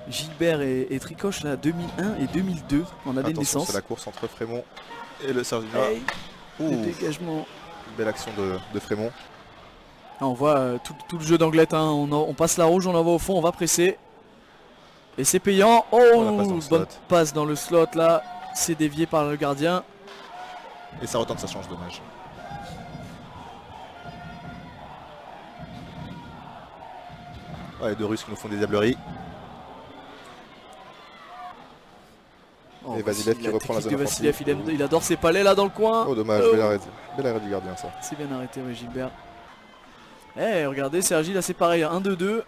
Gilbert et Tricoche là, 2001 et 2002 en année de naissance. C'est la course entre Frémont et le Serginois. Hey, le dégagement. Une belle action de Frémont. Ah, on voit tout le jeu d'Anglette, hein. On passe la rouge, on l'envoie au fond, on va presser. Et c'est payant. Oh, bonne passe dans le slot là. C'est dévié par le gardien. Et ça retente, ça change, dommage. Ouais, deux Russes qui nous font des diableries. Et Vasiliev qui reprend la zone offensive. Il adore ses palais là dans le coin. Oh dommage, bel arrêt du gardien ça. C'est bien arrêté, ouais, Gilbert. Eh, regardez, Sergi là c'est pareil, 1-2-2.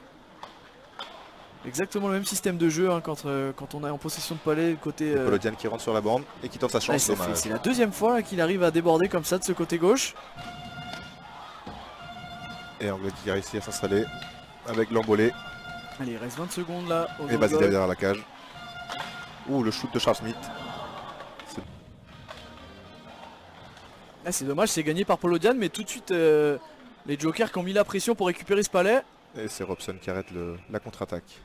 Exactement le même système de jeu hein, quand on est en possession de palais côté... Polodian qui rentre sur la bande et qui tente sa chance, dommage. C'est la deuxième fois qu'il arrive à déborder comme ça de ce côté gauche. Et Anglette qui a réussi à s'installer avec l'embolé. Allez, il reste 20 secondes là. Et Vasiliev derrière la cage. Ouh, le shoot de Charles Smith. C'est dommage, c'est gagné par Polodian, mais tout de suite les jokers qui ont mis la pression pour récupérer ce palais. Et c'est Robson qui arrête la contre-attaque.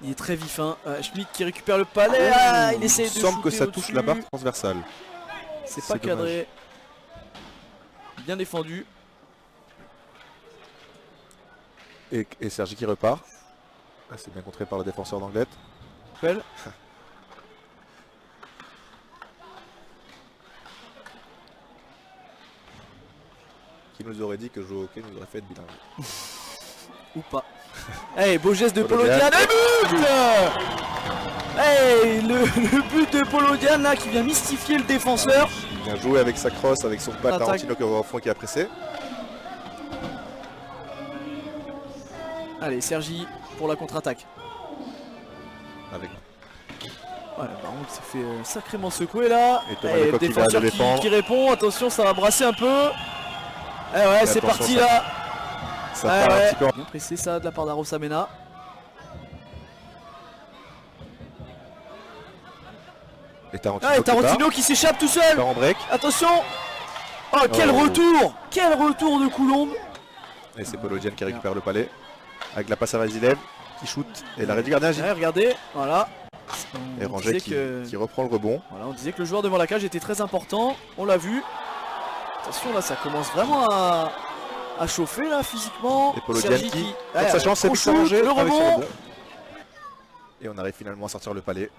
Il est très vif, hein. Schmidt qui récupère le palais. Il essaie de shooter. Il semble que ça touche la barre transversale. C'est pas cadré. Bien défendu. Et Sergi qui repart. C'est bien contré par le défenseur d'Anglette. Qui nous aurait dit que jouer au hockey nous aurait fait être bilingue. Ou pas. Hey, beau geste de Polodian. Et but hey, le but de Polodian là qui vient mystifier le défenseur. Il vient jouer avec sa crosse, avec son pas Tarantino qui va au fond qui a pressé. Allez, Sergi pour la contre-attaque. Avec. Ouais, par contre, il s'est fait sacrément secouer là. Et le défenseur qui répond. Attention, ça va brasser un peu. Eh ouais, c'est parti là. Ça part un petit peu. Bien pressé ça de la part d'Arosamena. Et Tarantino qui s'échappe tout seul. En break. Attention. Oh, quel retour. Quel retour de Coulombe. Et c'est Polodian qui récupère le palais. Avec la passe à Vasiliev qui shoot. Et l'arrêt du gardien. Regardez, voilà. Et Ranger qui reprend le rebond. Voilà, on disait que le joueur devant la cage était très important. On l'a vu. Attention là, ça commence vraiment à chauffer là physiquement. Et Polodian qui tente sa chance, c'est Ranger le rebond. Et on arrive finalement à sortir le palais.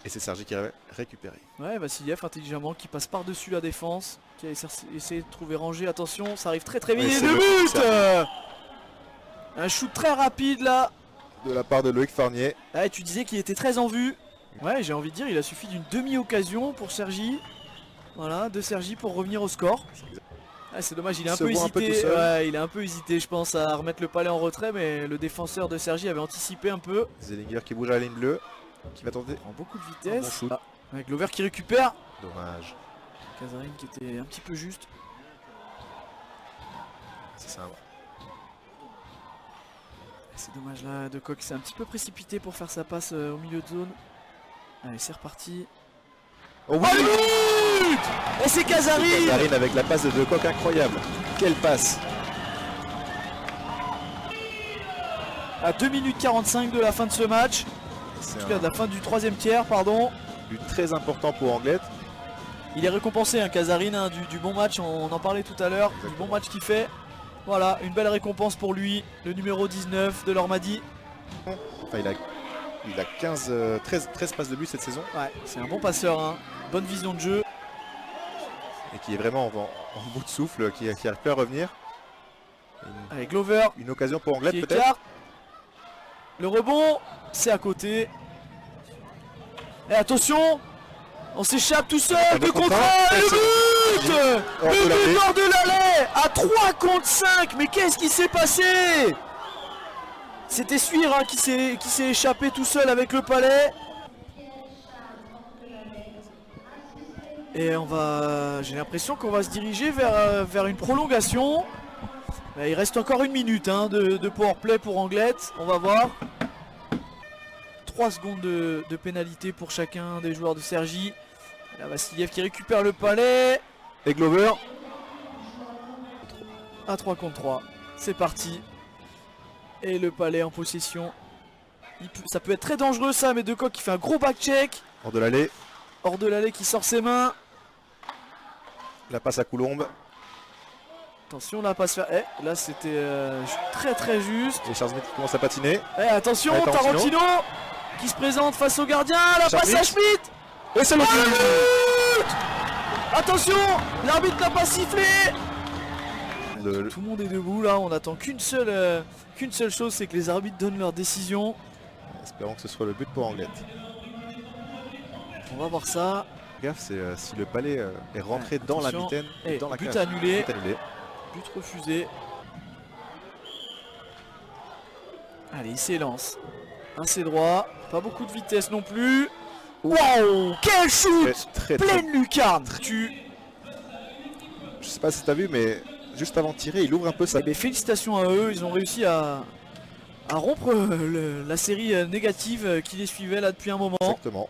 Et c'est Sergi qui a récupéré. Ouais, Vasiliev intelligemment qui passe par-dessus la défense. Qui a essayé de trouver Ranger. Attention, ça arrive très très vite. Et le but. Un shoot très rapide là. De la part de Loïc Farnier. Ouais, tu disais qu'il était très en vue. Ouais, j'ai envie de dire, il a suffi d'une demi-occasion pour Sergi. Voilà, de Sergi pour revenir au score. C'est dommage, il est un peu hésité. Ouais, il a un peu hésité, je pense, à remettre le palais en retrait, mais le défenseur de Sergi avait anticipé un peu. Zellinger qui bouge à la ligne bleue, qui va tenter. En beaucoup de vitesse. Avec Glover qui récupère. Dommage. Kazarine qui était un petit peu juste. C'est ça. C'est dommage là, De Kock s'est un petit peu précipité pour faire sa passe au milieu de zone. Allez, c'est reparti. Oh oui. Et c'est Kazarine. Kazarine avec la passe de De Kock incroyable. Quelle passe. À 2 minutes 45 de la fin de ce match. En tout cas de la fin du troisième tiers, pardon. But très important pour Anglette. Il est récompensé, hein, Kazarine, hein, du bon match, on en parlait tout à l'heure, du bon match qu'il fait. Voilà, une belle récompense pour lui, le numéro 19 de l'Ormadi. Enfin, il a 13 passes de but cette saison. Ouais, c'est un bon passeur, hein. Bonne vision de jeu. Et qui est vraiment en bout de souffle, qui arrive plus à revenir. Avec Glover. Une occasion pour Anglette peut-être. Le rebond, c'est à côté. Et attention, on s'échappe tout seul, 2 contre 1, et le but. Le but hors de l'allée, à 3 contre 5, mais qu'est-ce qui s'est passé? C'était Suire, hein, qui s'est échappé tout seul avec le palais. Et j'ai l'impression qu'on va se diriger vers une prolongation. Il reste encore 1 minute hein, de powerplay pour Anglette, on va voir. 3 secondes de pénalité pour chacun des joueurs de Sergi. Là, Vasiliev qui récupère le palais. Et Glover. À 3 contre 3. C'est parti. Et le Palais en possession. Ça peut être très dangereux ça, mais De Kock qui fait un gros back check. Hors de l'allée. Hors de l'allée qui sort ses mains. La passe à Coulombe. Attention, la passe faire. Là c'était très juste. Et Charles Smith qui commence à patiner. Attention, Tarantino qui se présente face au gardien. La passe à Schmitt. Et c'est le but. Attention, l'arbitre n'a pas sifflé. Tout le monde est debout là, on attend qu'une seule chose, c'est que les arbitres donnent leur décision. Espérons que ce soit le but pour Anglette. On va voir ça. Gaffe, c'est si le Palais est rentré dans la mitaine, dans la but cage. Annulé. But annulé. But refusé. Allez, il s'élance. C'est droit, pas beaucoup de vitesse non plus. Waouh, quel shoot! Pleine lucarne. Je sais pas si t'as vu, mais juste avant de tirer, il ouvre un peu sa... Félicitations à eux, ils ont réussi à rompre la série négative qui les suivait là depuis un moment. Exactement.